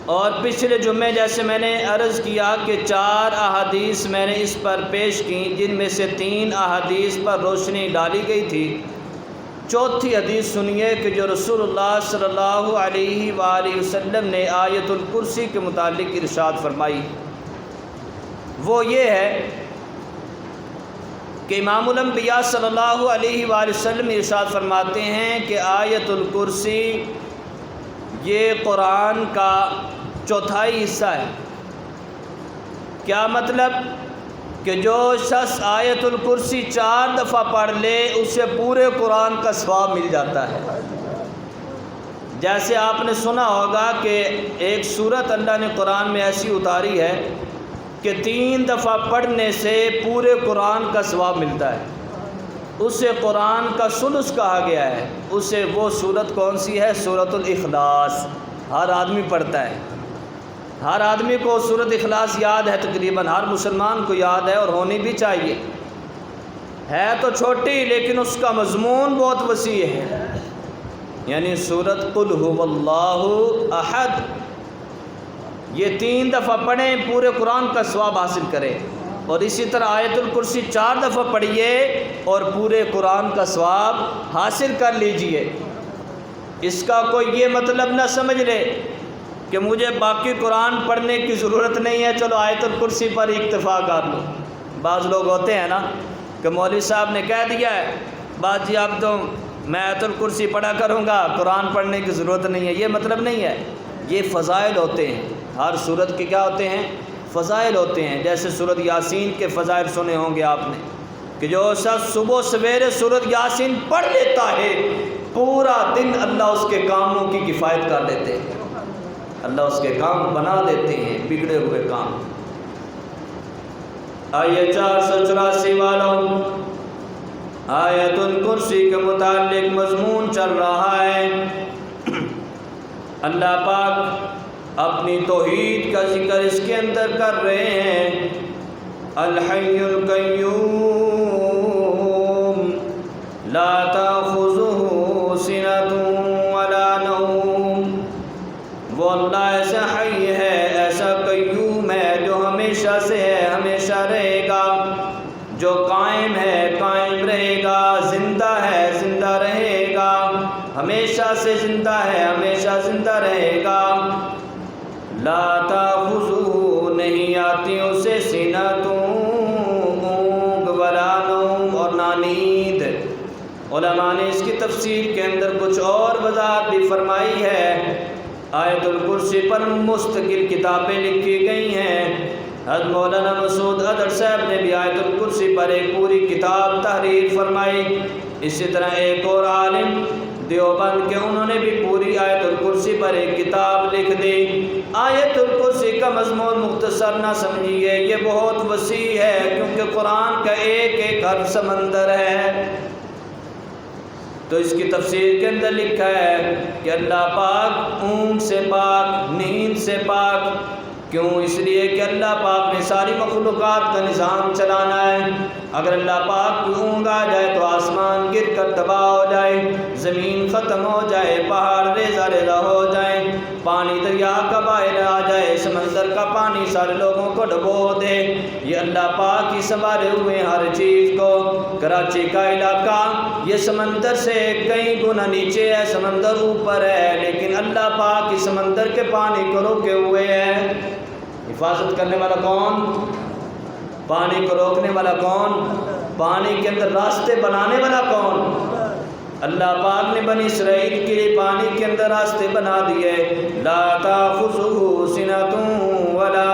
اور پچھلے جمعے جیسے میں نے عرض کیا کہ 4 احادیث میں نے اس پر پیش کی، جن میں سے 3 احادیث پر روشنی ڈالی گئی تھی۔ چوتھی حدیث سنیے کہ جو رسول اللہ صلی اللہ علیہ وآلہ وسلم نے آیت الکرسی کے متعلق ارشاد فرمائی، وہ یہ ہے کہ امام الانبیاء صلی اللہ علیہ وآلہ وسلم ارشاد فرماتے ہیں کہ آیت الکرسی یہ قرآن کا چوتھائی حصہ ہے۔ کیا مطلب؟ کہ جو شخص آیت الکرسی 4 دفعہ پڑھ لے اسے پورے قرآن کا ثواب مل جاتا ہے۔ جیسے آپ نے سنا ہوگا کہ ایک سورت اللہ نے قرآن میں ایسی اتاری ہے کہ 3 دفعہ پڑھنے سے پورے قرآن کا ثواب ملتا ہے، اسے قرآن کا ثلث کہا گیا ہے۔ اسے وہ سورت کون سی ہے؟ سورۃ الاخلاص۔ ہر آدمی پڑھتا ہے، ہر آدمی کو سورۃ اخلاص یاد ہے، تقریباً ہر مسلمان کو یاد ہے اور ہونی بھی چاہیے۔ ہے تو چھوٹی لیکن اس کا مضمون بہت وسیع ہے، یعنی سورۃ قل ھو اللہ احد، یہ 3 دفعہ پڑھیں پورے قرآن کا ثواب حاصل کریں، اور اسی طرح آیت الکرسی 4 دفعہ پڑھیے اور پورے قرآن کا ثواب حاصل کر لیجئے۔ اس کا کوئی یہ مطلب نہ سمجھ لے کہ مجھے باقی قرآن پڑھنے کی ضرورت نہیں ہے، چلو آیت الکرسی پر اکتفا کر لو۔ بعض لوگ ہوتے ہیں نا کہ مولوی صاحب نے کہہ دیا ہے بات جی اب تو میں آیت الکرسی پڑھا کروں گا، قرآن پڑھنے کی ضرورت نہیں ہے۔ یہ مطلب نہیں ہے، یہ فضائل ہوتے ہیں، ہر سورت کے کیا ہوتے ہیں؟ فضائل ہوتے ہیں۔ جیسے سورۃ یاسین کے فضائل سنے ہوں گے آپ نے کہ جو شخص صبح سویرے سورۃ یاسین پڑھ لیتا ہے پورا دن اللہ اس کے کاموں کی کفایت کر دیتے ہیں، اللہ اس کے کام بنا دیتے ہیں، بگڑے ہوئے کام۔ آیت 484 والوں، آیت الکرسی کے متعلق مضمون چل رہا ہے۔ اللہ پاک اپنی توحید کا ذکر اس کے اندر کر رہے ہیں۔ الحی القیوم لا تأخذہ سنۃ ولا نوم، وہ اللہ ایسا حی ہے، ایسا قیوم ہے جو ہمیشہ سے ہے، ہمیشہ رہے گا، جو قائم ہے قائم رہے گا، زندہ ہے زندہ رہے گا، ہمیشہ سے زندہ ہے ہمیشہ زندہ رہے گا۔ لا تأخذہ، نہیں آتی اسے سنۃ اونگ ولا نوم، اور نہ نیند۔ علماء نے اس کی تفسیر کے اندر کچھ اور وضاحت بھی فرمائی ہے۔ آیت الکرسی پر مستقل کتابیں لکھی گئی ہیں۔ حضرت مولانا مسعود اظہر صاحب نے بھی آیت الکرسی پر ایک پوری کتاب تحریر فرمائی۔ اسی طرح ایک اور عالم دیوبند کے، انہوں نے بھی پوری آیت الکرسی پر ایک کتاب لکھ دی۔ آیت الکرسی کا مضمون مختصر نہ سمجھیے، یہ بہت وسیع ہے، کیونکہ قرآن کا ایک ایک حرف سمندر ہے۔ تو اس کی تفسیر کے اندر لکھا ہے کہ اللہ پاک اونگ سے پاک، نیند سے پاک۔ کیوں؟ اس لیے کہ اللہ پاک نے ساری مخلوقات کا نظام چلانا ہے۔ اگر اللہ پاک کی اونگ آ جائے تو آسمان گر کر تباہ ہو جائے، زمین ختم ہو جائے، پہاڑ ریزہ ریزہ ہو جائیں، پانی دریا کا باہر آ جائے، سمندر کا پانی سارے لوگوں کو ڈبو دے۔ یہ اللہ پاک ہی سنبھالے ہوئے ہر چیز کو۔ کراچی کا علاقہ یہ سمندر سے کئی گنا نیچے ہے، سمندر اوپر ہے، لیکن اللہ پاک اس سمندر کے پانی کو روکے ہوئے ہے۔ حفاظت کرنے والا کون؟ پانی کو روکنے والا کون؟ پانی کے اندر راستے بنانے والا کون؟ اللہ پاک نے بنی اسرائیل کے لیے پانی کے اندر راستے بنا دیے۔ لا تأخذہ سنۃ ولا